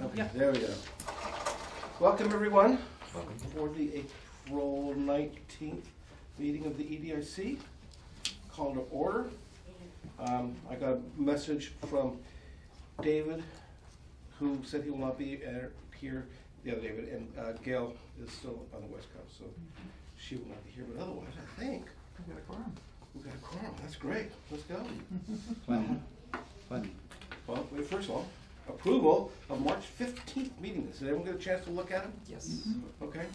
Okay, Yeah. there we go. Welcome, everyone, Welcome. for the April 19th meeting of the EDIC. Call to order. I got a message from David, who said he will not be here. The other David, and Gail is still on the West Coast, so she will not be here. But otherwise, I think We got a quorum. we've got a quorum. That's great. Let's go. Plenty. Plenty. Well, wait, first of all, approval of March 15th meeting minutes. Did everyone get a chance to look at them? Yes. Okay.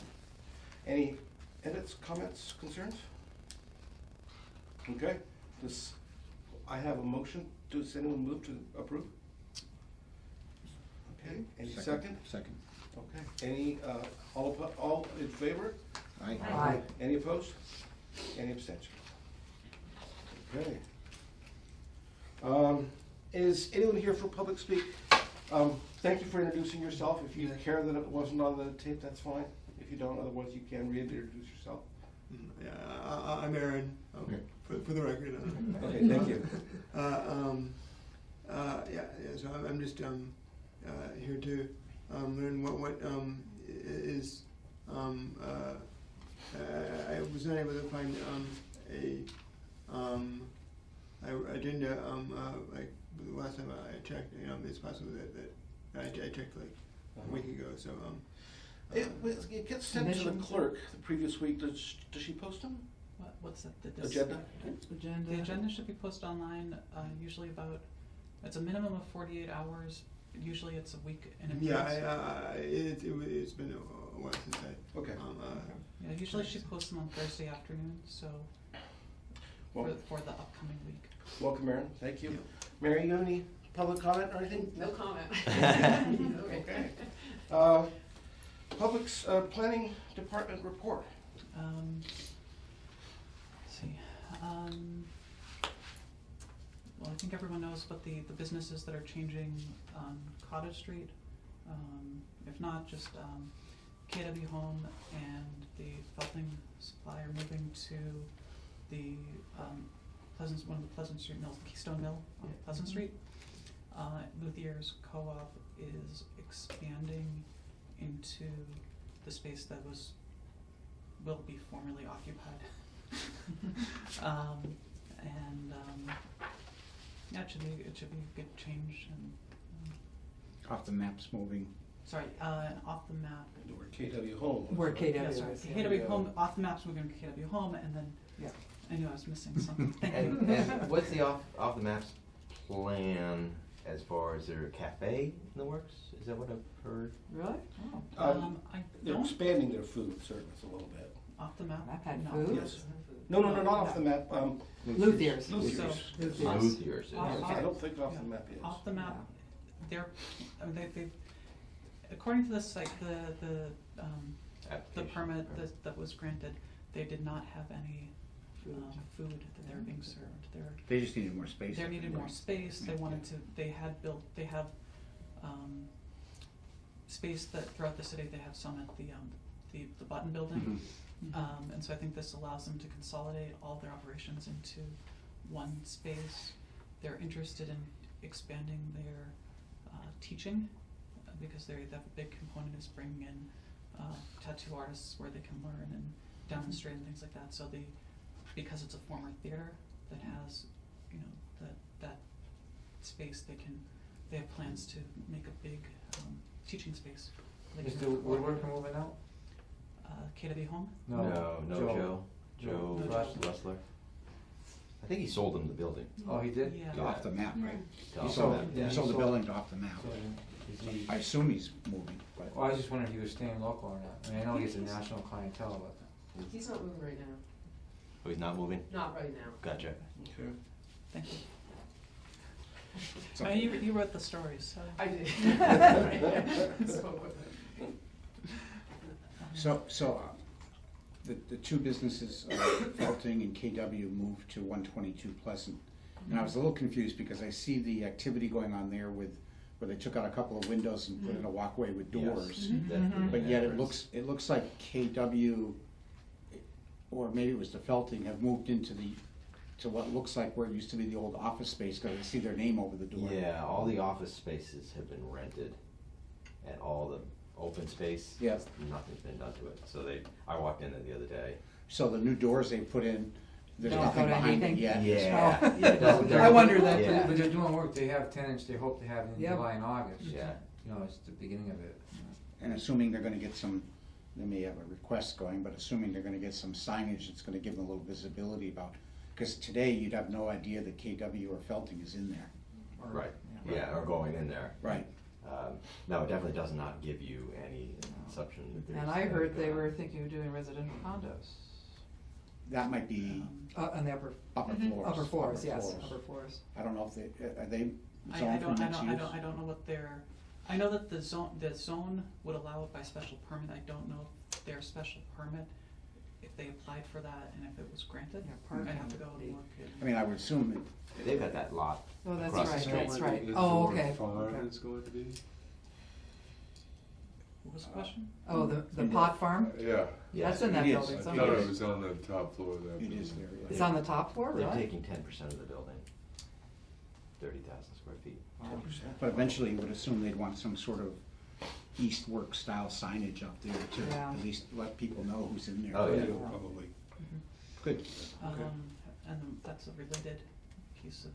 Any edits, comments, concerns? Okay. I have a motion. Does anyone move to approve? Okay. Any second? Second. Okay. Any, all in favor? Aye. Aye. Any opposed? Any abstention? Okay. Is anyone here for public speak? Thank you for introducing yourself. If you care that it wasn't on the tape, that's fine. If you don't, otherwise you can reintroduce yourself. Yeah, I'm Aaron, for the record. Okay, thank you. So I'm just here to learn what is. I was not able to find I didn't like the last time I checked. It's possible that I checked like a week ago. So It gets sent to the Submissions? clerk the previous week. Does she post them? What's that? Agenda? Agenda. The agenda should be posted online, usually it's a minimum of 48 hours. Usually it's a week in advance. it's been a while since I. Okay. Yeah, usually she posts them on Thursday afternoon, so Well, for the upcoming week. welcome, Aaron. Thank you. Yeah. Mary, you have any public comment or anything? No comment. Okay. Public's planning department report. Let's see. Well, I think everyone knows about the businesses that are changing on Cottage Street. If not, just KW Home and the felting supply are moving to the one of the Pleasant Street mills, Keystone Mill on Pleasant Street. Luthier's Co-op is expanding into the space that will be formerly occupied. Yeah, it should be a good change and Off the maps moving. sorry, off the map. Where KW Home. was, Where right? KW Yeah, sorry, is. KW Home, off the maps moving to KW Home, and then Yeah. I knew I was missing something. Thank you. And what's the off the maps plan as far as their cafe in the works? Is that what I've heard? Really? Oh. I They're don't expanding their food service a little bit. off the map. I've had no. food. Yes. No, not off the map. Luthier's. Luthier's. So- Luthier's is. Off- I don't think off the map is. Off the map, they according to the site, the Application, permit right. that was granted, they did not have any food that they were being served. They just needed more space. They needed more space. They wanted to. They have space that throughout the city. They have some at the Button Building, and so I think this allows them to consolidate all their operations into one space. They're interested in expanding their teaching because they have a big component is bringing in tattoo artists where they can learn and demonstrate and things like that. So because it's a former theater that has that space, they have plans to make a big teaching space. Is the woodworker moving out? KW Home? No, Joe No, Rustler. I think he sold them the building. Oh, he did? Yeah. To Off the map, right? Yeah. He sold the building to Off the map. So, is he, I assume he's moving, but. well, I was just wondering if he was staying local or not. I mean, I know he gets a national clientele, but. He's not moving right now. Oh, he's not moving? Not right now. Gotcha. Okay. Thank you. So- You wrote the stories, so. I did. Spoke with him. So, the two businesses, Felting and KW, moved to 122 Pleasant. And I was a little confused because I see the activity going on there where they took out a couple of windows and put in a walkway with doors. But yet it looks like KW, or maybe it was the Felting, have moved into to what looks like where it used to be the old office space, because I see their name over the door. Yeah, all the office spaces have been rented. and all the open space. Yeah. Nothing's been done to it, so I walked in there the other day. So the new doors they put in, there's Don't nothing go to behind it anything? yet. Yeah, yeah, it doesn't- I wonder that Yeah. But they're doing work, they have tenants they hope to have in Yep. July and August. Yeah. You know, it's the beginning of it. And assuming they're gonna get some, they may have a request going, but assuming they're gonna get some signage that's gonna give them a little visibility about, because today you'd have no idea that KW or Felting is in there. Or- Right, yeah, or going in there. Right. No, it definitely does not give you any assumption that there's. And I heard they were thinking of doing residential condos. That might be On the upper, upper Mhm. floors. upper floors, yes, upper floors. I don't know if they, are they I zoned for don't, mixed use? I don't know what their, I know that the zone would allow it by special permit, I don't know if their special permit, if they applied for that and if it was granted. Yeah, I'd parking have to go would and be- look. I mean, I would assume that They've got that lot Oh, that's across the right, street. that's right. Is Oh, there okay. a farm Okay. it's going to be? What was the question? Oh, the pot farm? Yeah. That's in that It is. building I somewhere. thought it was on the top floor of that. it is building. there. It's on the top floor, They're really? taking 10% of the building, 30,000 square feet. 10%. But eventually you would assume they'd want some sort of Eastwork style signage up there to Yeah. at least let people know who's in there. Oh, yeah. Probably. Good. And that's a related piece of,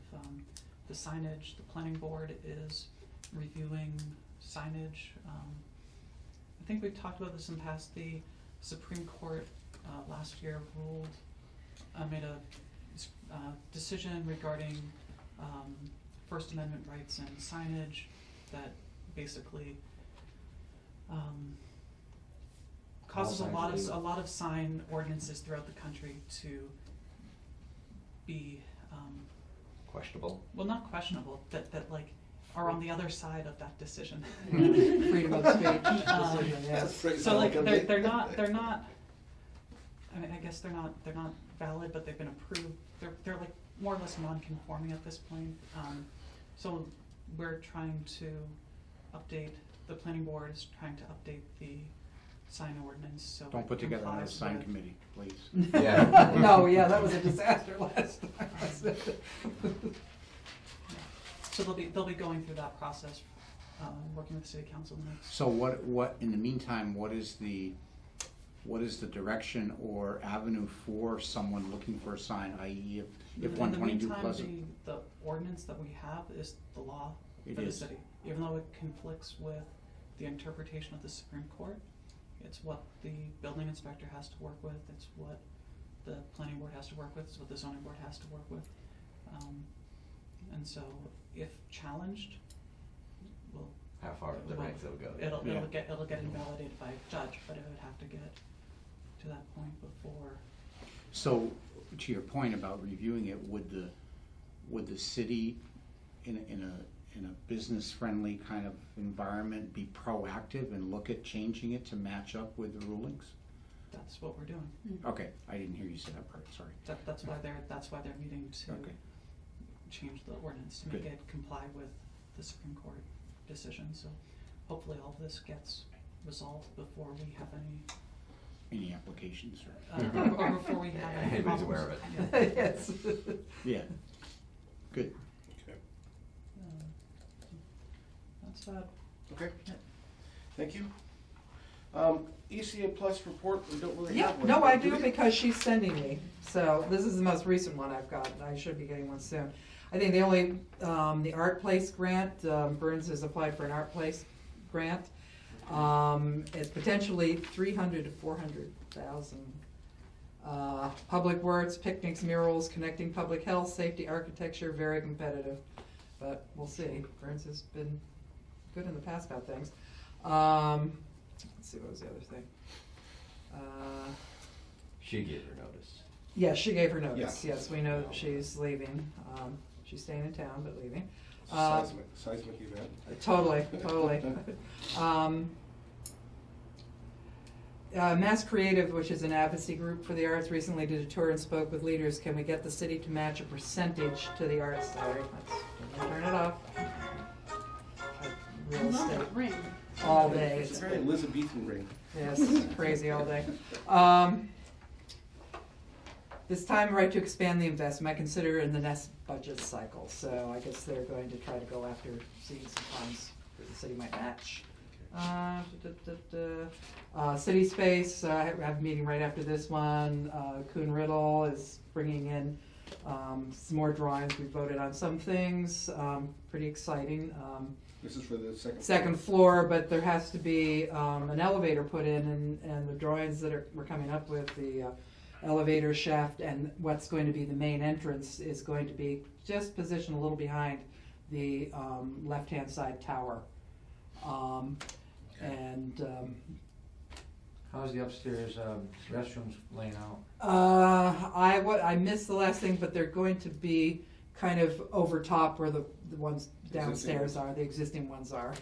the signage, the planning board is reviewing signage. I think we've talked about this in past, the Supreme Court, last year ruled, made a, decision regarding, First Amendment rights and signage that basically, causes All signs are a lot of sign ordinances throughout the country to be, Questionable. well, not questionable, that like are on the other side of that decision. Freedom of speech decision, That's yes. pretty So like elegant. they're not, I mean, I guess they're not valid, but they've been approved, they're like more or less non-conforming at this point. So we're trying to update, the planning board is trying to update the sign ordinance, so Don't it put together another complies sign with- committee, please. Yeah. No, yeah, that was a disaster last time. So they'll be going through that process, working with city council next. So what, in the meantime, what is the direction or avenue for someone looking for a sign, i.e. if In one the twenty-two meantime, Pleasant? the ordinance that we have is the law It for the is. city. Even though it conflicts with the interpretation of the Supreme Court, it's what the building inspector has to work with, it's what the planning board has to work with, it's what the zoning board has to work with. And so if challenged, we'll, How far up the ranks it'll go. it'll Yeah. get invalidated by a judge, but it would have to get to that point before. So, to your point about reviewing it, would the city, in a business-friendly kind of environment, be proactive and look at changing it to match up with the rulings? That's what we're doing. Okay, I didn't hear you say that part, sorry. That's why they're meeting to Okay. change the ordinance to make Good. it comply with the Supreme Court decision, so hopefully all of this gets resolved before we have any, Any applications or? or before we have any Anybody's problems. aware of it. Yeah. Yes. Yeah, good. Okay. That's Okay, Yeah. thank you. ECA Plus report, we don't really Yeah, have one. no, I Do do we? because she's sending me. So this is the most recent one I've got. I should be getting one soon. I think the only, the Art Place grant, Burns has applied for an Art Place grant. It's potentially 300 to 400,000. Public works, picnics, murals, connecting public health, safety, architecture, very competitive. But we'll see. Burns has been good in the past about things. Let's see, what was the other thing? She gave her notice. Yes, she gave her notice. Yeah. Yes, we know that she's leaving. She's staying in town, but leaving. Seismic event. Totally. Mass Creative, which is an advocacy group for the arts, recently did a tour and spoke with leaders. Can we get the city to match a percentage to the arts? Sorry, let's turn it off. Real estate ring. all day. It's a very Elizabethan ring. Yes, crazy all day. This time, right to expand the investment, I consider in the next budget cycle. So I guess they're going to try to go after seeing some funds that the city might match. City Space, I have a meeting right after this one. Coon Riddle is bringing in some more drawings. We voted on some things, pretty exciting. This is for the Second floor, but there has to be an elevator put in, and the drawings that we're coming up with, the elevator shaft and what's going to be the main entrance is going to be just positioned a little behind the left-hand side tower. How's the upstairs restrooms laying out? I missed the last thing, but they're going to be kind of over top where the ones downstairs are, the existing ones are.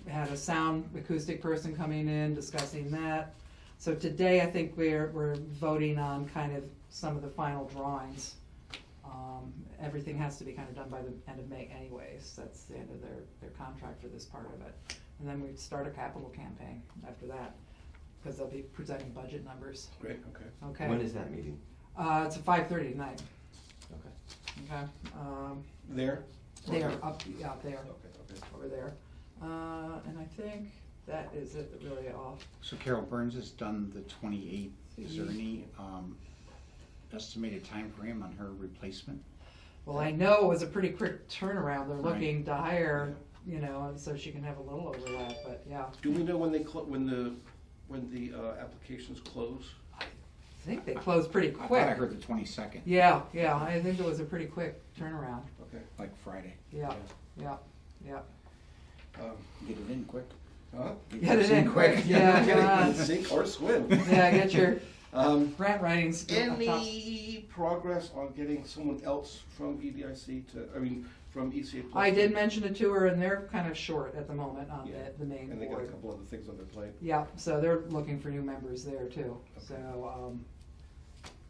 Had a sound acoustic person coming in discussing that. So today I think we're voting on kind of some of the final drawings. Everything has to be kind of done by the end of May anyways. That's the end of their contract for this part of it. And then we'd start a capital campaign after that, because they'll be presenting budget numbers. Great, okay. Okay. When is that meeting? It's at 5:30 tonight. Okay. Okay. There? They are up there, Okay. over there. And I think that is it, really all. So Carol, Burns has done the 28th. Is there any estimated time frame on her replacement? Well, I know it was a pretty quick turnaround. They're Right. looking to hire, so she can have a little overlap, but yeah. Do we know when they when the applications close? I think they closed pretty I thought quick. I heard the 22nd. Yeah, I think it was a pretty quick turnaround. Okay. Like Friday. Yeah. Get it in quick. Huh? Get it in quick. Yeah, Get it God. in, sink or swim. Yeah, get your Um, grant writing skill up top. Any progress on getting someone else from from ECA Plus? I did mention it to her, and they're kind of short at the moment on Yeah. the main And they got a board. couple other things on their plate. Yeah, so they're looking for new members there too. Okay. So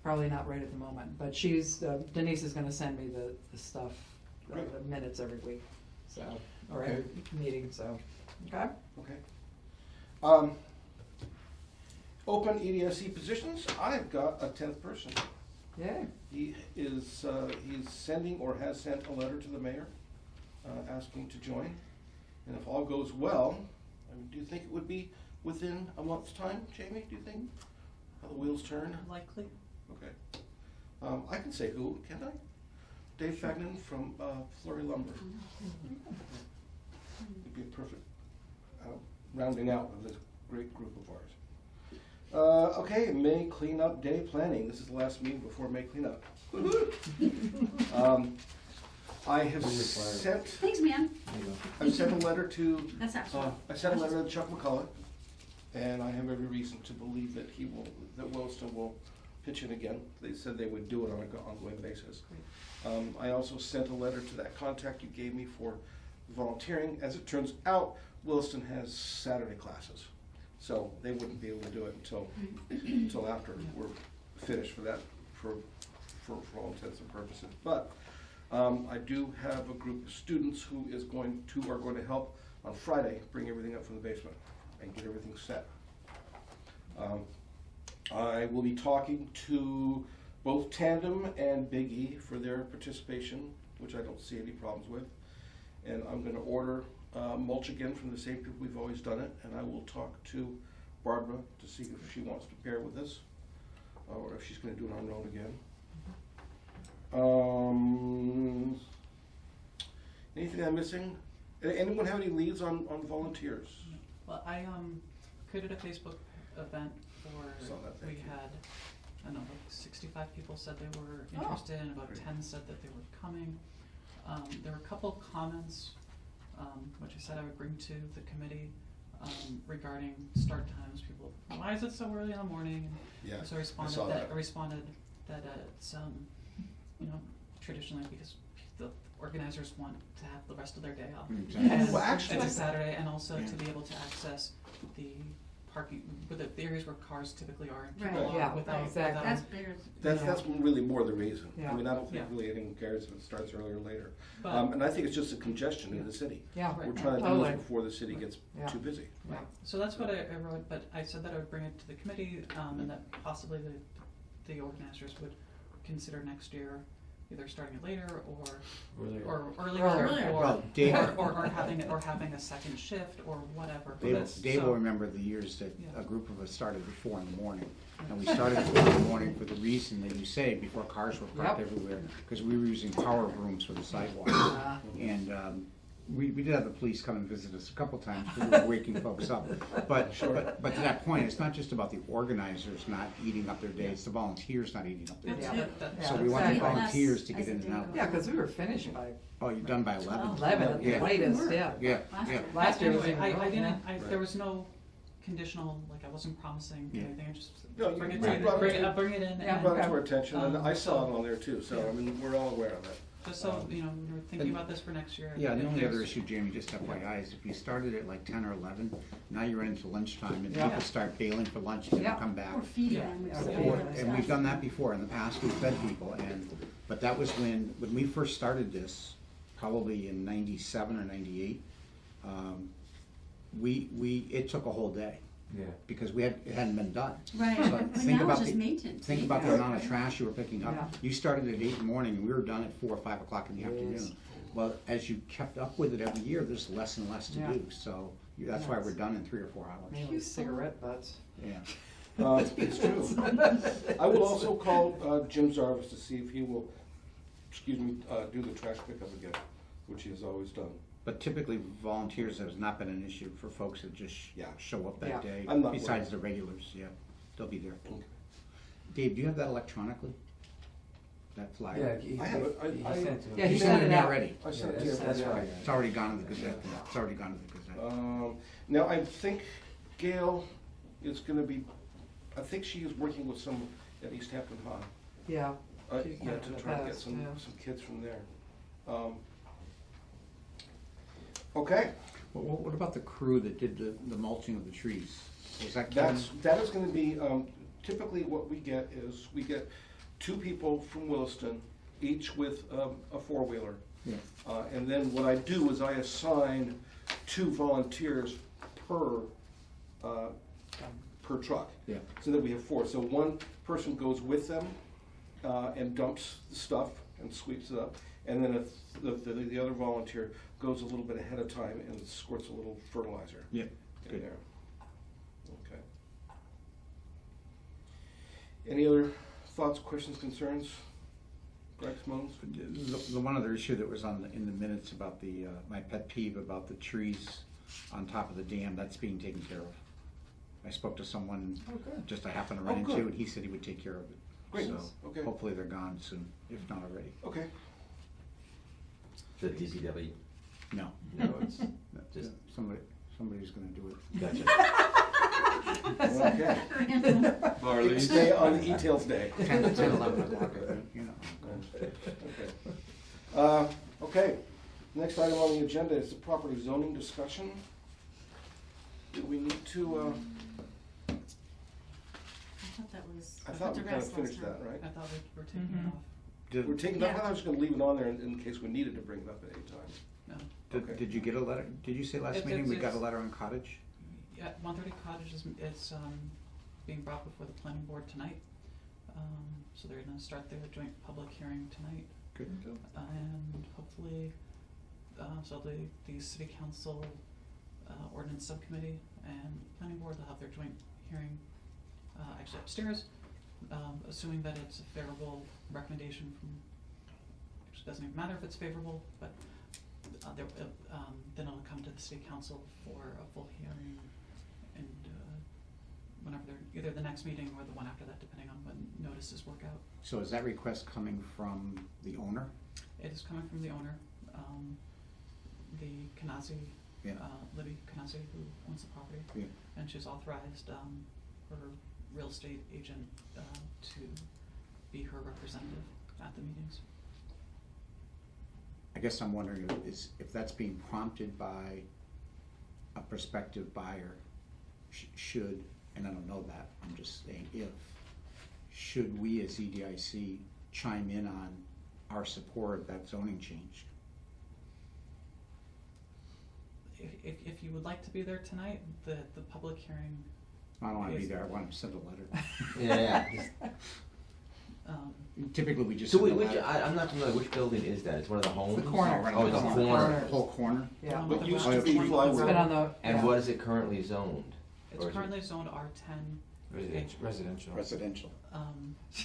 probably not right at the moment, but Denise is going to send me the stuff, Great. the minutes every week, so or Okay. every meeting. So okay. Okay. Open EDIC positions. I've got a 10th person. Yay. He's sending or has sent a letter to the mayor asking to join. And if all goes well, do you think it would be within a month's time, Jamie? Do you think? How the wheels turn? Likely. Okay. I can say who, can't I? Dave Fagnan from Flurry Lumber. Would be a perfect rounding out of this great group of ours. Okay, May Cleanup Day planning. This is the last meeting before May Cleanup. I have sent. Thanks, man. There you go. I've sent a letter to. That's actually. I sent a letter to Chuck McCullough, and I have every reason to believe that that Williston will pitch in again. They said they would do it on an ongoing basis. I also sent a letter to that contact you gave me for volunteering. As it turns out, Williston has Saturday classes, so they wouldn't be able to do it until after we're finished for that for all intents and purposes. But I do have a group of students who are going to help on Friday bring everything up from the basement and get everything set. I will be talking to both Tandem and Big E for their participation, which I don't see any problems with. And I'm going to order mulch again from the same people we've always done it, and I will talk to Barbara to see if she wants to pair with us, or if she's going to do it on her own again. Anything I'm missing? Anyone have any leads on volunteers? Well, I created a Facebook event Saw that, we thank you. had, I don't know, like 65 people said they were Oh, interested, and about great. 10 said that they were coming. There were a couple comments, which I said I would bring to the committee, regarding start times. People, why is it so early in the morning? And Yeah, so I responded that it's, traditionally because the organizers want to have the rest of their day off. Exactly. And Well, actually- it's a Saturday, and also Yeah. to be able to access the parking, with the areas where cars typically are, and Right. people are Yeah, without, exactly. That's bigger. That's really more the reason. Yeah. I mean, I don't think Yeah. really anyone cares if it starts earlier or later. But, And I think it's just a congestion in the city. Yeah, Right. We're trying to do totally. this before the city gets Yeah. too busy. Yeah. so that's what I wrote, but I said that I would bring it to the committee, and that possibly the organizers would consider next year, either starting it later Earlier. or Earlier. earlier, Well, Dave, or having a second shift or whatever. Dave So- will remember the years that Yeah. a group of us started at 4 in the morning. And we started at 4 in the morning for the reason that you say, before cars were parked Yep. everywhere, because we were using power brooms for the sidewalk. And we did have the police come and visit us a couple times because we were waking folks up. But to that point, it's not just about the organizers not eating up their day, it's the volunteers not eating up their That's day. Yeah. it, that- So Yeah, we want the exactly. volunteers to get As the in and day out. goes Yeah, because we were finished by Oh, you're done by 11? 11 at the Yeah. latest, yeah. Yeah, Last yeah. year. Last year was Anyway, even I earlier, didn't, yeah. there was no conditional, like I wasn't promising Yeah. anything, I just No, you- bring it you to, brought it bring to- it, bring it in Yeah. and, Brought it to our attention, and I so- saw it on there too, so, I mean, we're all aware of it. just so, you know, when you're thinking about this for next year. Yeah, the if only other there's- issue, Jamie, just FYI, is if you started at like 10 or 11, now you run into lunchtime and Yeah. people start bailing for lunch, they Yeah. don't come back. Or feeding Yeah. them, which Yeah. is Or- another And we've stuff. done that before, in the past, we've fed people, but that was when we first started this, probably in 97 or 98, it took a whole day, Yeah. because it hadn't been done. Right, So but think now about it's just the- maintenance. Think about the amount of trash you were picking Yeah. up. You started at 8 in the morning, and we were done at 4 or 5 o'clock in the Yes. afternoon. Well, as you kept up with it every year, there's less and less to Yeah. do, so that's why Yes. we're done in 3 or 4 hours. Mainly cigarette butts. Yeah. It's true. I will also call Jim Zarvis to see if he will, do the trash pickup again, which he has always done. But typically, volunteers has not been an issue for folks that just Yeah. show up Yeah. that day. I'm not Besides worried. the regulars, yeah, they'll be there. Okay. Dave, do you have that electronically? That flyer? Yeah, he I have it. he I- sent it to me. Yeah, he You sent sent it it out. already. I sent it Yeah, to you. that's right. It's already gone to the Gazette. It's already gone to the Gazette. Now, I think Gail is gonna be, I think she is working with some at East Hampton High. Yeah. She's Yeah, done to in the try to get past, some yeah. kids from there. Okay, What about the crew that did the mulching of the trees? Was that Kevin? that is gonna be, typically what we get is, we get 2 people from Williston, each with a 4-wheeler. Yeah. And then what I do is I assign 2 volunteers per truck. Yeah. So that we have 4. So one person goes with them and dumps the stuff and sweeps it up. And then the other volunteer goes a little bit ahead of time and squirts a little fertilizer Yeah, in good. there. Okay. Any other thoughts, questions, concerns? Gripes, moans? The one other issue that was in the minutes about my pet peeve about the trees on top of the dam, that's being taken care of. I spoke to someone Oh, good. just I happened to run Oh, into, good. and he said he would take care of it. Great. So Okay. hopefully they're gone soon, if not already. Okay. The DPW, No, no, it's no, just, somebody's gonna do it. gotcha. Okay. Stay on the e-tails day. 10, 11 o'clock, I think, you know. Okay. Okay, next item on the agenda is the property zoning discussion. Do we need to, I thought that was. I thought we the kind of rest finished last that, right? I thought we were taking Mhm. it off. We're taking, Yeah. I was gonna leave it on there in case we needed to bring it up at any time. No. Okay. Did you get a letter, did you say last It's- meeting we got a it's- letter on cottage? Yeah, 130 Cottage is, being brought before the planning board tonight. So they're gonna start their joint public hearing tonight. Good. And hopefully, so the city council, ordinance subcommittee and planning board, they'll have their joint hearing, actually upstairs, assuming that it's a favorable recommendation from, actually doesn't even matter if it's favorable, but, then it'll come to the city council for a full hearing and, whenever they're, either the next meeting or the one after that, depending on when notices work out. So is that request coming from the owner? It is coming from the owner, the Kanasi, Yeah. Libby Kanasi, who owns the property. Yeah. And she's authorized, her real estate agent, to be her representative at the meetings. I guess I'm wondering if that's being prompted by a prospective buyer, should, and I don't know that, I'm just saying should we as EDIC chime in on our support of that zoning change? If you would like to be there tonight, the public hearing, I don't wanna be Yes. there, I want to send a letter. Yeah, just, Typically, we just. So send a which, letter. I'm not familiar, which building is that? It's one of the homes? corner. Oh, the Corner. corner. The whole corner? Yeah. Um, What the used one- to be It's plywood. been on the, And yeah. what is it currently zoned? It's Or is it- currently zoned R10. Residential. Residential.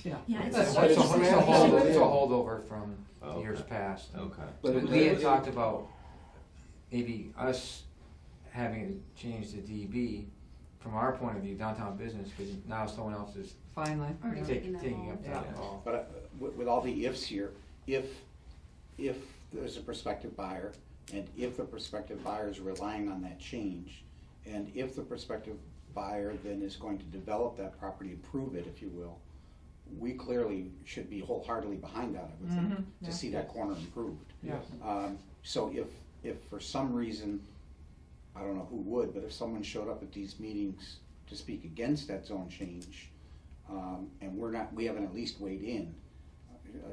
Yeah. Yeah, it's It's a- it's a Yeah. holdover from Okay. years past. Okay. But We had it- talked about maybe us having it changed to DB from our point of view, downtown business, because now someone else is Finally. Already yeah. taking that taking home. up that Yeah. call. But with all the ifs here, if there's a prospective buyer, and if the prospective buyer is relying on that change, and if the prospective buyer then is going to develop that property, improve it, if you will, we clearly should be wholeheartedly behind that, I would Mhm, think, yeah. to see that corner improved. Yeah. So if for some reason, I don't know who would, but if someone showed up at these meetings to speak against that zone change, and we haven't at least weighed in,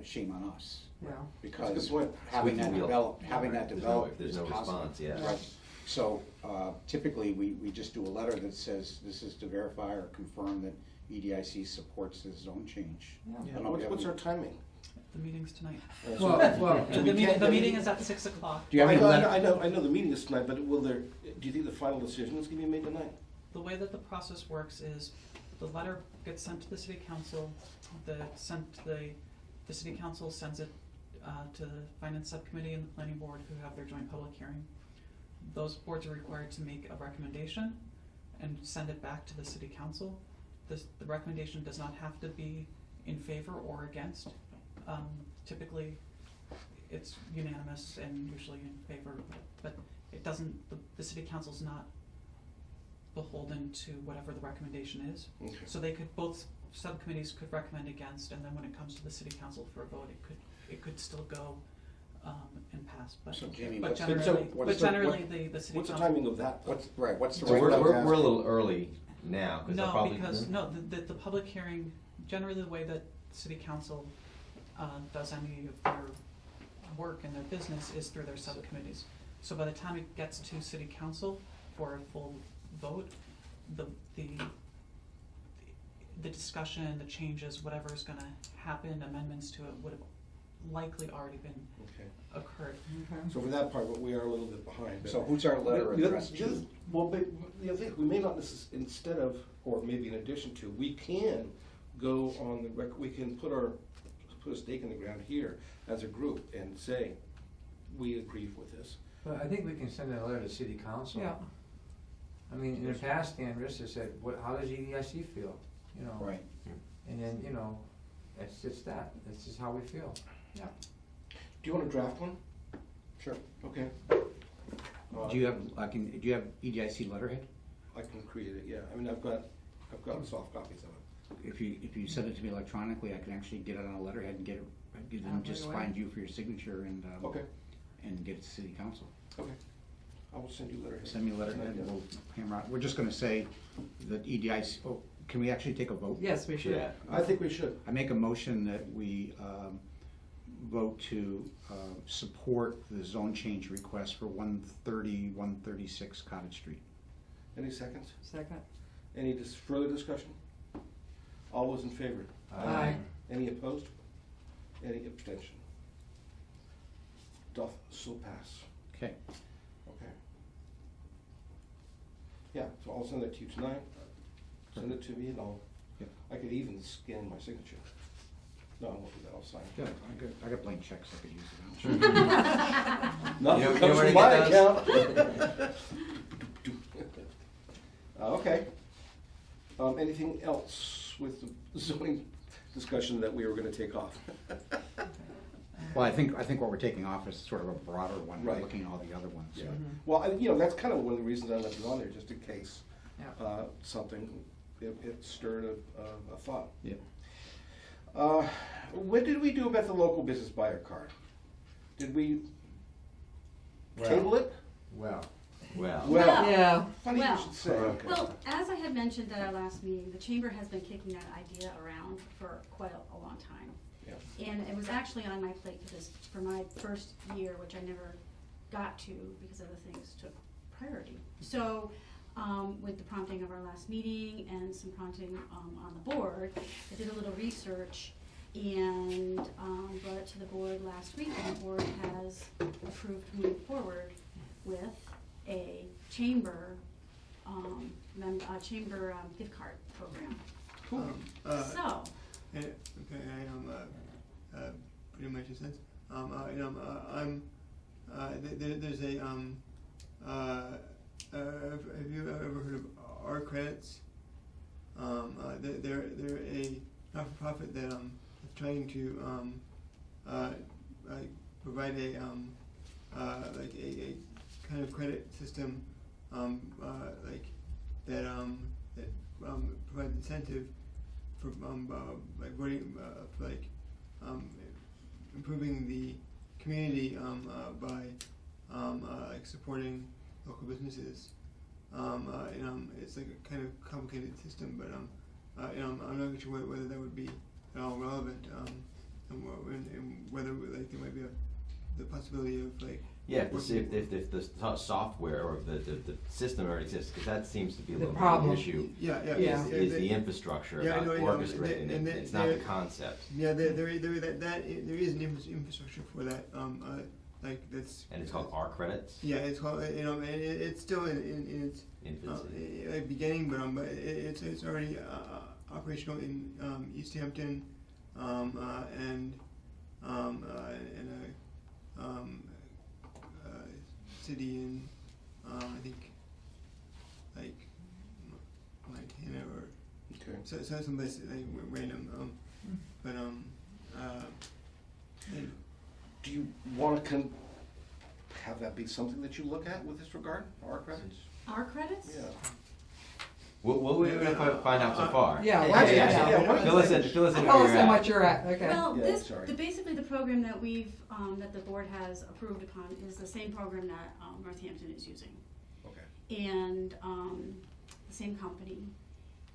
shame on us. Yeah. That's a Because good point. having We that can- developed, having that There's no- developed There's is no positive. response, yeah. Right. So typically, we just do a letter that says, this is to verify or confirm that EDIC supports this zone change. Yeah. Yeah, I don't what's have our any- timing? The meeting's tonight. Well, Do we The can't- meeting is at 6 o'clock. Do you have any letter? I know the meeting is tonight, but will there, do you think the final decision is gonna be made tonight? The way that the process works is the letter gets sent to the city council, the city council sends it to the finance subcommittee and the planning board, who have their joint public hearing. Those boards are required to make a recommendation and send it back to the city council. The recommendation does not have to be in favor or against. Typically, it's unanimous and usually in favor, but it doesn't, the city council's not beholden to whatever the recommendation is. Okay. So they could, both subcommittees could recommend against, and then when it comes to the city council for a vote, it could still go and pass, but So Jamie, but what's the- generally, what's but the- generally, the city What's the council. timing of that? What's the So right we're, level? we're a little early now, because they'll No, probably. because, no, the public hearing, generally the way that city council does any of their work and their business is through their subcommittees. So by the time it gets to city council for a full vote, the discussion, the changes, whatever is gonna happen, amendments to it would have likely already been Okay. occurred. Okay. So for that part, we are a little bit behind. but- So who's our letter The other- addressed the other- to? Well, but the other thing, we may not instead of, or maybe in addition to, we can go on the we can put a stake in the ground here as a group and say, we agree with this. But I think we can send a letter to city council. Yeah. I mean, in the past, Dan Rissa said, how does EDIC feel? You know? Right. And then, that's just that, that's just how we feel. Yeah. Do you want to draft one? Sure. Okay. Do you have EDIC letterhead? I can create it, yeah. I mean, I've got soft copies of it. If you send it to me electronically, I can actually get it on a letterhead and get them just Right away. find you for your signature Okay, and get it to city council. okay. I will send you a letter. Send me a letterhead and we'll hammer out. We're just gonna say that EDIC, can we actually take a vote? Yes, we should. Yeah. I think we should. I make a motion that we vote to support the zone change request for 130, 136 Cottage Street. Any seconds? Second. Any further discussion? All those in favor? Aye. Any opposed? Any abstention? Doth so pass. Okay. Okay. Yeah, so I'll send it to you tonight. Send it to me and Yep. I could even scan my signature. No, I won't do that, I'll sign Yeah, it. I got blank checks I could use it on. Nothing You know comes where to from my get account. Okay. Anything else with the zoning discussion that we were gonna take off? Well, I think what we're taking off is sort of a broader one, Right. looking at all the other ones. Yeah. Well, that's kind of one of the reasons I left it on there, just in case Yeah. something, it stirred a thought. Yeah. What did we do about the local business buyer card? Did we table it? Well, Well, Well, Yeah. funny you Well- should say, okay. Well, as I had mentioned at our last meeting, the chamber has been kicking that idea around for quite a long time. Yeah. And it was actually on my plate for my first year, which I never got to because other things took priority. So, with the prompting of our last meeting and some prompting on the board, I did a little research, and, brought it to the board last week, and the board has approved moving forward with a chamber, gift card program. Cool. So, Okay, pretty much a sense. There's a have you ever heard of our credits? They're a not-for-profit that is trying to provide a like a kind of credit system that provides incentive for like voting for improving the community by like supporting local businesses. It's like a kind of complicated system, but I'm not sure whether that would be at all relevant, and whether like there might be the possibility of like. Yeah, if the software or the system already exists, because that seems to be a The little bit of problem. an issue. Yeah. Is the infrastructure Yeah, I about know, orchestrating it, it's not the concept. Yeah, there is an infrastructure for that. Like that's. And it's called R credits? Yeah, it's called and it's still in its Infancy. beginning, but it's already operational in East Hampton, and city in I think like Montana or Okay. so some place like random but and Do you want to have that be something that you look at with this regard, our credits? our credits? Yeah. What we're gonna find out so far. Yeah, well, actually, yeah. Fill us in Tell us where how you're at. much you're at, okay. Well, Yeah, sorry. basically the program that we've, that the board has approved upon is the same program that, Northampton is using. Okay. And, the same company.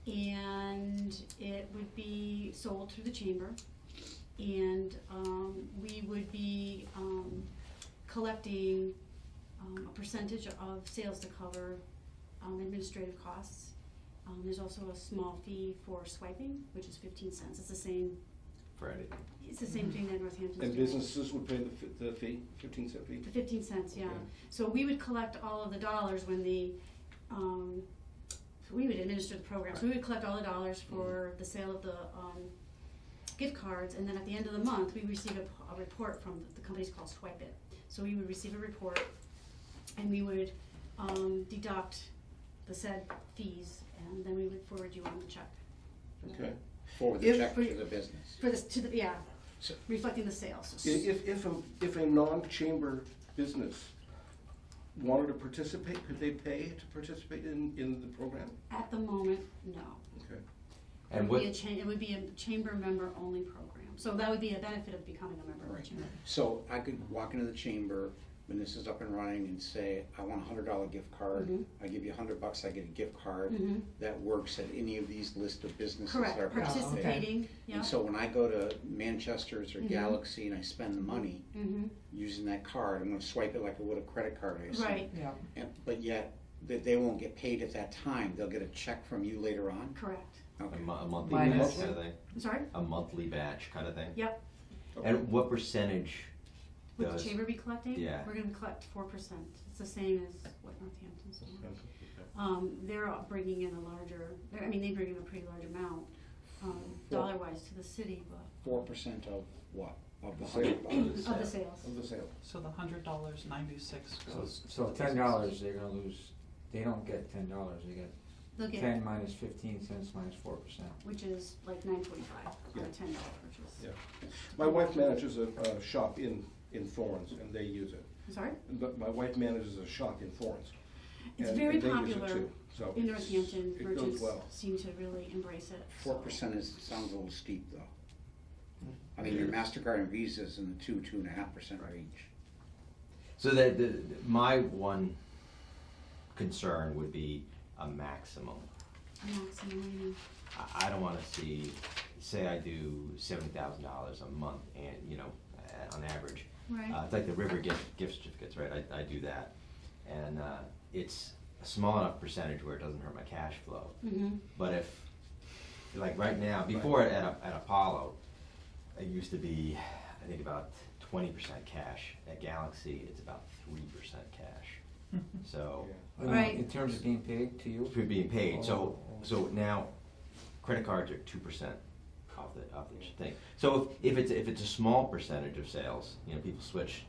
And it would be sold through the chamber. And, we would be, collecting, a percentage of sales to cover, administrative costs. There's also a small fee for swiping, which is 15 cents. It's the same, For anything. it's the same thing that Northampton's doing. And businesses would pay the fee, 15-cent fee? The 15 cents, yeah. Okay. So we would collect all of the dollars when so we would administer the program. So we would collect all the dollars for the sale of the gift cards, and then at the end of the month, we receive a report from the company's called Swipe It. So we would receive a report, and we would deduct the said fees, and then we would forward you on the check. Okay. For the If- check to the business. For this, yeah, So- reflecting the sales. If a non-chamber business wanted to participate, could they pay to participate in the program? At the moment, no. Okay. And It would be a chamber member only program. So that would be a benefit of becoming a member of the Right. chamber. So I could walk into the chamber when this is up and running and say, I want a $100 gift card. Mhm. I give you $100, I get a gift card Mhm. that works at any of these list of businesses that are Correct, participating. participating, yeah. And so when I go to Manchester's or Mhm. Galaxy and I spend the money Mm-hmm, using that card, I'm gonna swipe it like I would a credit card, I assume. right, Yeah, But yet, they won't get paid at that time, they'll get a check from you later on? correct. Okay. a monthly Minus. batch kind of thing? I'm sorry? A monthly batch kind of thing? Yep. And what percentage Would the does? chamber be collecting? Yeah. We're gonna collect 4%. It's the same as what Northampton's doing. They're bringing in a larger, they bring in a pretty large amount, dollar-wise to the city, but 4% of what? Of the Sale. $100? of the sales. Of the sale. So the $100, 96 goes. So to the $10, they're gonna lose, they don't get $10, they get They'll get, 10 minus 15 cents minus 4%. which is like $9.45 on Yeah. a $10 purchase. Yeah. My wife manages a shop in Thorns, and they use it. I'm sorry? But my wife manages a shop in Thorns. It's and very they use it popular too, so in it's- Northampton. it goes Merchants well. seem to really embrace it. so. 4% sounds a little steep, though. I mean, your MasterCard and Visa's in the 2.5% range. So my one concern would be a maximum. Maximum, I don't wanna see, say I do $70,000 a month and, on average. right? It's like the River gift certificates, right? I do that. And it's a small enough percentage where it doesn't hurt my cash flow. Mm-hmm, But if, like right now, before at Apollo, it used to be, I think about 20% cash. At Galaxy, it's about 3% cash. So, Right. In terms of being paid to you? for being paid, so, Oh. so now, credit cards are 2% off the thing. So if it's a small percentage of sales, you know, people switch,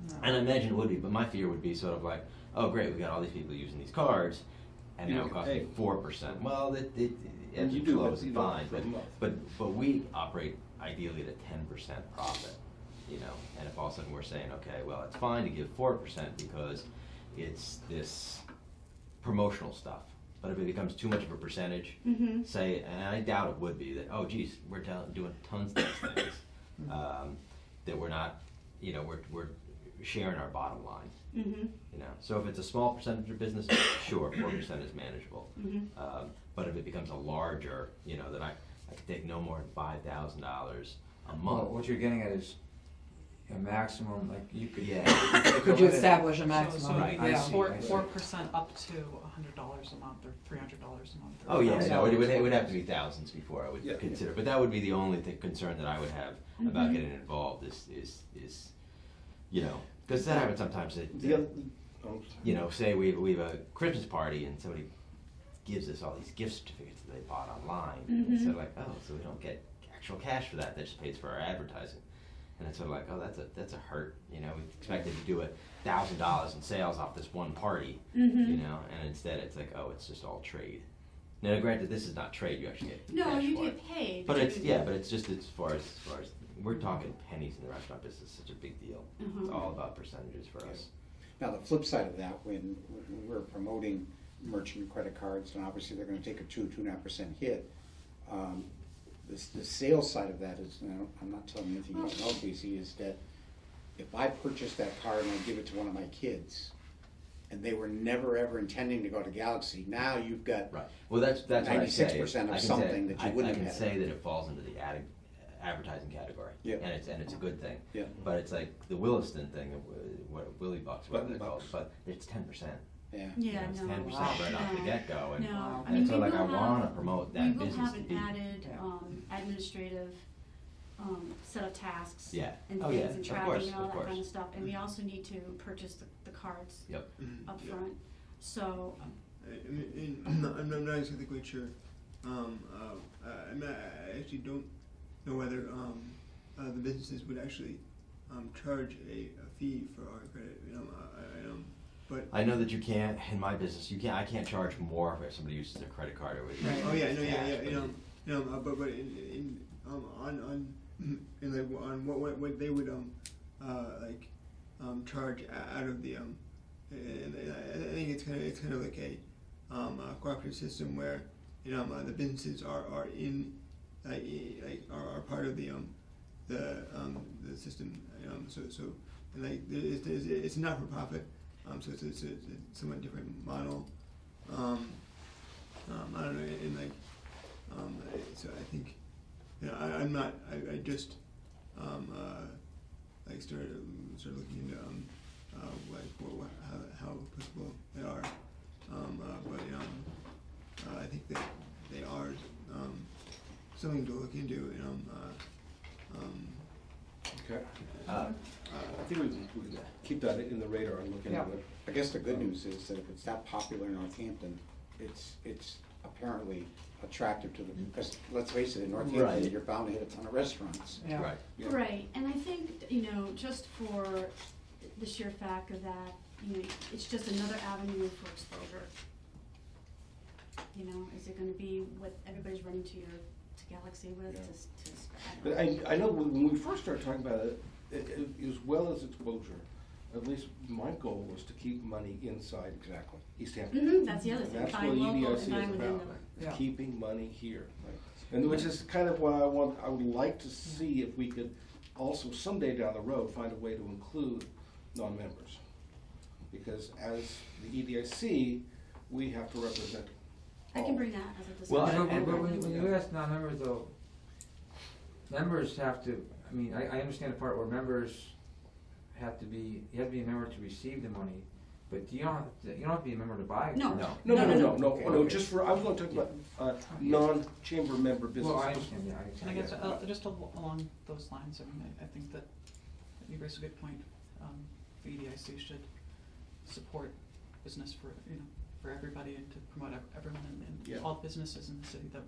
No. and I imagine it would be, but my fear would be sort of like, oh, great, we got all these people using these cards, and You now don't it get costs me paid. 4%. Well, it ebbs You and do, flows but you and don't fine, for a month. but we operate ideally at a 10% profit, you know, and if all of a sudden we're saying, okay, well, it's fine to give 4% because it's this promotional stuff, but if it becomes too much of a percentage, Mhm. say, and I doubt it would be, that, oh geez, we're doing tons of these things, that we're not, you know, we're sharing our bottom line, Mhm. you know. So if it's a small percentage of business, sure, 4% is manageable. Mhm. But if it becomes a larger, you know, then I could take no more than $5,000 a Well, month. what you're getting at is a maximum, like you could. Yeah. Could you establish a So maximum? Right, I Yeah. see. 4% up to $100 a month or $300 a month. Or Oh, yeah, $1,000 no, it would a have to month. be thousands before I would Yeah. consider, but that would be the only concern that I would have about Mhm. getting involved is, you know, because that happens sometimes, that, The other, oh, you know, say we have a Christmas party and somebody gives us all these gift certificates that they bought online, and it's Mhm. sort of like, oh, so we don't get actual cash for that just pays for our advertising. And it's sort of like, oh, that's a hurt, you know, we expected to do $1,000 in sales off this one party, Mhm. you know, and instead it's like, oh, it's just all trade. Now, granted, this is not trade, you actually get No, cash you for get it. paid. But it's, you- yeah, but it's just as far as we're talking pennies in the restaurant business, it's such a big deal. It's Mhm. all about percentages for us. Now, the flip side of that, when we're promoting merchant credit cards, and obviously they're gonna take a 2.5% hit, the sales side of that is, and I'm not telling you anything you don't know, Casey, is that if I purchase that card and I give it to one of my kids, and they were never ever intending to go to Galaxy, now you've got, Right, well, that's what I say. 96% of I can say- something that you wouldn't I have can had. say that it falls into the advertising category. Yeah. And it's a good thing. Yeah. But it's like the Williston thing, what Willie Bucks, what Button they call it, Bucks. but it's 10%. yeah. Yeah, It's no. 10% right off the No. get-go, and, No, I and mean, so we like will I wanna have- promote We that will business have to an be. added, Yeah. administrative, set of tasks. Yeah. And Oh, things yeah, and of tracking course, and all of that kind course. of stuff, and we also need to purchase the cards Yep. Mhm. up Yeah. front, so, I mean, I'm not exactly quite sure. I actually don't know whether the businesses would actually charge a fee for our credit. But I know that you can't, in my business, I can't charge more if somebody uses their credit card or with. Right. oh yeah, no, yeah, cash, yeah, but but in in like on what they would charge out of the and I think it's kind of like a cooperative system where the businesses are in are part of the system, so and like it's not for profit, so it's a somewhat different model. I don't know, and like so I think I'm not I just like started looking into like how applicable they are, but I think that they are something to look into. okay. Uh, I think we can keep that in the radar and look into Yeah. it. I guess the good news is that if it's that popular in Northampton, it's apparently attractive to the, because let's face it, in Northampton, Right. you're bound to hit a ton of restaurants. Yeah. Right. Yeah. right, and I think, just for the sheer fact of that, it's just another avenue for exposure. Is it gonna be what everybody's running to Galaxy with, Yeah. to But I know when we first started talking about it, as well as exposure, at least my goal was to keep money inside Exactly. East Hampton. That's the other And thing, that's what buying local EDIC and buying is within about, the. Yeah. keeping money here. And which is kind of what I would like to see if we could also someday down the road find a way to include non-members. Because as the EDIC, we have to represent I all. can bring that as a discussion. Well, But when you ask non-members though, members have to, I mean, I understand the part where members have to be, you have to be a member to receive the money, But you don't have to be a member to buy it. No. No. No, just for, I was gonna talk about, non-chamber member Well, I businesses. understand, yeah, I And I understand. guess, just along those lines, I mean, I think that you raise a good point. The EDIC should support business for, you know, for everybody and to promote everyone Yeah. and all businesses in the city that,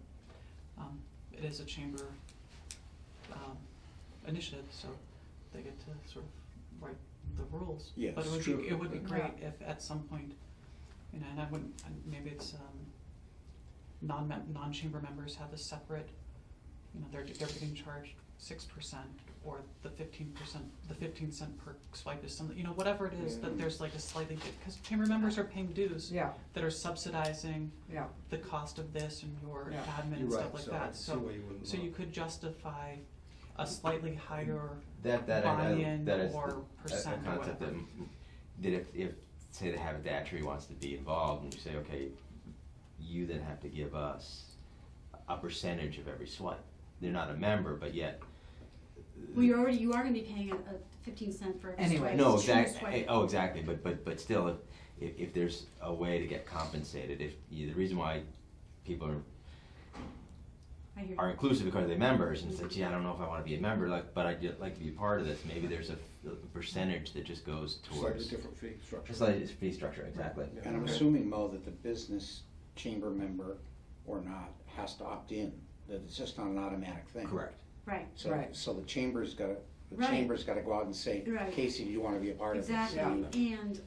it is a chamber, initiative, so they get to sort of write the rules. Yes, But true. it would be great Yeah. if at some point, you know, and I wouldn't, and maybe it's, non-chamber members have a separate, you know, they're getting charged 6% or the 15%, the 15 cent per swipe is something, you know, whatever it is, that there's like a slightly, because chamber members are paying dues Yeah, that are subsidizing yeah, the cost of this and your Yeah. admin You're and right, stuff like so I that, see why you wouldn't so you want- could justify a slightly higher That buy-in is or a percent or concept whatever. that if, say the haberdashery wants to be involved, and you say, okay, you then have to give us a percentage of every swipe. They're not a member, but yet. Well, you are gonna be paying a 15 cent for every Anyway. swipe. No, It's a true exactly, swipe. oh, exactly, but still, if there's a way to get compensated, the reason why people I hear are you. inclusive because they're members, and say, gee, I don't know if I wanna be a member, but I'd like to be a part of this, maybe there's a percentage that just goes Slightly towards. different fee structure. It's like it's fee structure, exactly. Yeah. And I'm assuming, Mo, that the business chamber member or not has to opt in, that it's just not an automatic thing. Correct. Right, So, Right. so the chamber's gotta Right. go out and say, Right. Casey, do you wanna be a part of this? exactly, and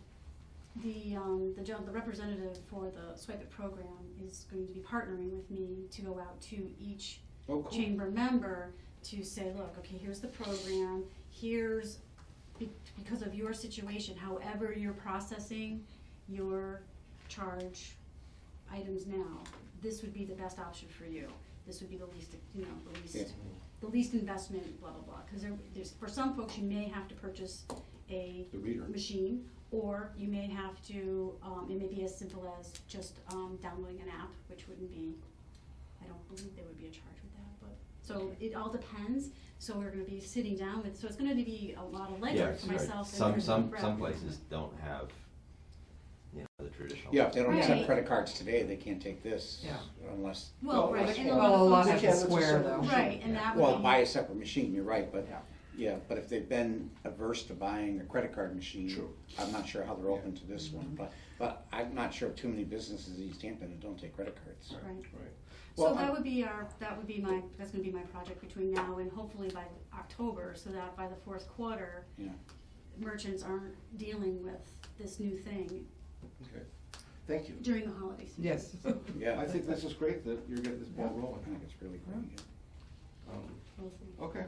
the representative for the Swipe It program is going to be partnering with me to go out to each Oh, cool. chamber member to say, look, okay, here's the program, here's, because of your situation, however you're processing your charge items now, this would be the best option for you. This would be the least, you know, Yeah. the least investment, blah, blah, blah. Because there's, for some folks, you may have to purchase a The reader. machine, or you may have to, it may be as simple as just downloading an app, which wouldn't be, I don't believe there would be a charge with that, but, so it all depends. So we're gonna be sitting down with, so it's gonna be a lot of Yeah, legwork for right. myself and Some Brett. places don't have, you know, the traditional. Yeah, if they don't accept Right. credit cards today, they can't take this Yeah. unless, Well, Well, right, that's and a fine. lot well, a lot of have folks. to Yeah, that's a square separate though. machine. Right, and that would well, be. buy a separate machine, you're right, but, Yeah. yeah, but if they've been averse to buying a credit card machine, True. I'm not sure how they're open to this one, but I'm not sure of too many businesses in East Hampton that don't take credit cards. Right. Right. So Well, that would be that's gonna be my project between now and hopefully by October, so that by the fourth quarter, Yeah. merchants aren't dealing with this new thing Okay, thank you. during the holiday season. Yes. Yeah. I think this is great that you're getting this ball I rolling. think it's really great. yeah. Um, We'll see. Okay.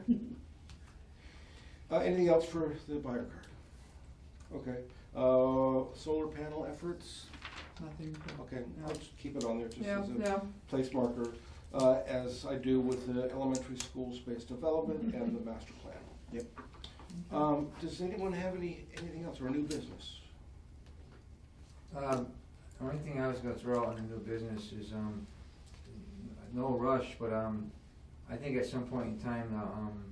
Anything else for the buyer card? Okay, solar panel efforts, Nothing. okay, Yeah. I'll just keep it on there just Yeah, as a yeah. place marker, as I do with the elementary school space development and the master plan. Yep. Does anyone have anything else or new business? The only thing I was gonna throw out in the new business is, no rush, but, I think at some point in time,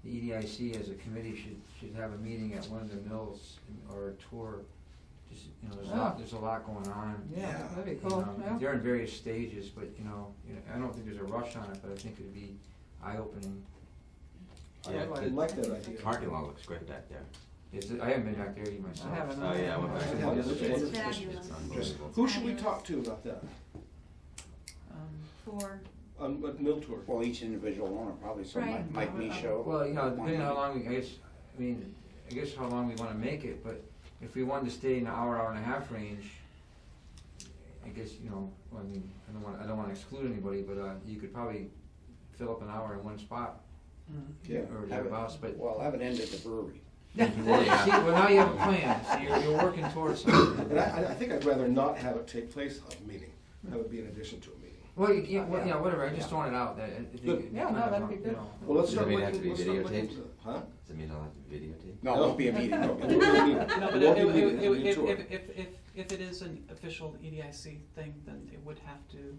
the EDIC as a committee should have a meeting at one of the mills or a tour. Just, you know, there's a lot going on. Yeah, that'd be You cool, know, yeah. They're in various stages, but, you know, I don't think there's a rush on it, but I think it'd be eye-opening. Yeah, I the like that idea. Parking lot looks great back there. I haven't been back there yet myself. I haven't. Oh, yeah, I went back I there have. yesterday. It's It's fabulous. unbelievable. Who should we talk to about that, For, on a mill tour? Well, each individual owner, probably, so Right. Mike Michaud. Well, you know, depending on how long I guess how long we wanna make it, but if we wanted to stay in the hour and a half range, I guess, you know, well, I mean, I don't wanna exclude anybody, but, you could probably fill up an hour in one spot, Yeah, or have it- thereabouts, but. Well, have it end at the brewery. See, well, now you have a plan, so you're working towards something. And I think I'd rather not have it take place at a meeting, that would be in addition to a meeting. Well, yeah, whatever, I just throwing it out, that, I think Good. it Yeah, no, kind of, that'd be you good. know. Well, let's Does start that mean it looking, has to be let's start looking videotaped? into, huh? Does it mean it'll have to be videotaped? No, it won't be a meeting. No, it won't be a meeting. no, It but won't be a meeting, it'll be a tour. if it is an official EDIC thing, then it would have to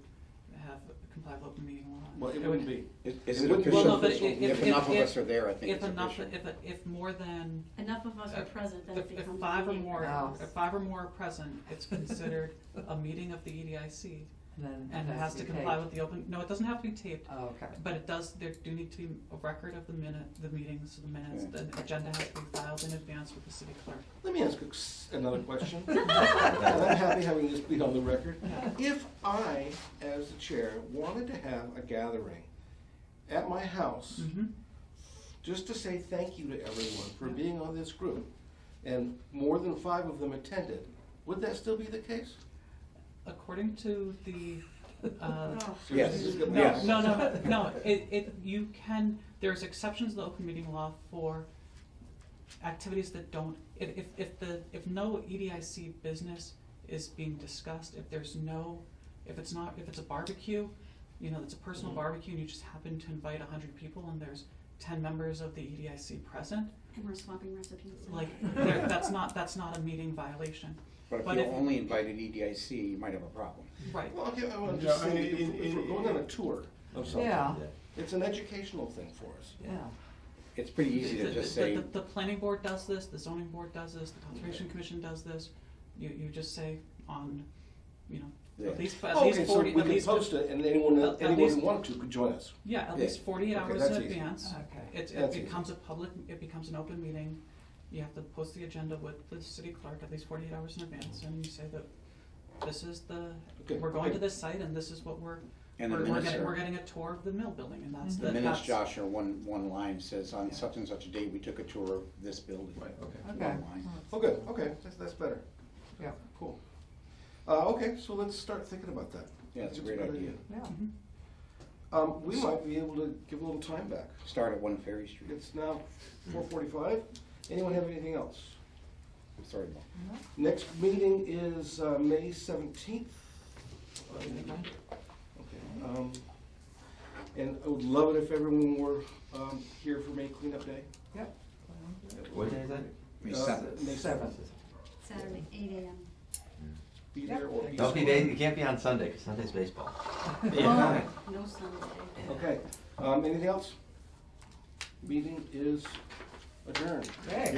have complied with open meeting law. Well, it wouldn't be. Is It it wouldn't be Well, no, official? but If enough of us are there, I think If it's enough, official. if more than, Enough of us are present, then it if becomes a five or meeting. more, Wow. if 5 or more are present, it's considered a meeting of the EDIC, and it has to be comply taped. with the open, no, it doesn't have to be taped, Oh, okay. but it does, there do need to be a record of the meetings, the minutes, Yeah. the agenda has to be filed in advance with the city clerk. Let me ask another question. And I'm happy having this beat on the record. If I, as the chair, wanted to have a gathering at my house, just to say thank you to everyone for being on this group, and more than 5 of them attended, would that still be the case? According to the, Oh. Yes. This is good. no, you can, there's exceptions to the open meeting law for activities that don't, if no EDIC business is being discussed, if it's a barbecue, you know, it's a personal barbecue and you just happen to invite 100 people and there's 10 members of the EDIC present, And we're swapping recipes. like, that's not a meeting violation. But But if you if- only invited EDIC, you might have a problem. Right. Well, okay, I want to Yeah, just I say, mean, if we're going on a tour of something, Yeah, it's an educational thing for us. yeah. It's pretty easy to just say, The planning board does this, the zoning board does this, the conservation commission does this, you just say on, you know, Yeah. at least Okay, so 40, we at can least. post it, and anyone At who least- wanted to could join us. Yeah, at Yeah. least 48 Okay, hours that's in easy. advance. Okay. It That's becomes a public, it becomes an open meeting. You have to post the agenda with the city clerk at least 48 hours in advance, and you say that this is Okay, we're going okay. to this site, and this is what and the we're minutes getting, are, we're getting a tour of the mill building, and that's, the that's. minutes, Josh, are one line says, on Yeah. such and such a date, we took a tour of this building. Right, okay. One Okay. line. Oh, good, okay, that's better. Yeah. Cool. Okay, so let's start thinking about that. Yeah, it's a It's great good idea. Yeah. We might be able to give a little time back. Start at 1 Ferry Street. It's now 4:45. Anyone have anything else? Sorry, Bob. Next meeting is May 17th. Okay, and I would love it if everyone were here for May Cleanup Day. Yep. What day is that? May Uh, 7th. May 7th. Saturday, 8 AM. Be there or be Don't be, square. you can't be on Sunday, 'cause Sunday's baseball. Yeah. Oh, no Sunday. Okay, anything else? Meeting is adjourned. Okay.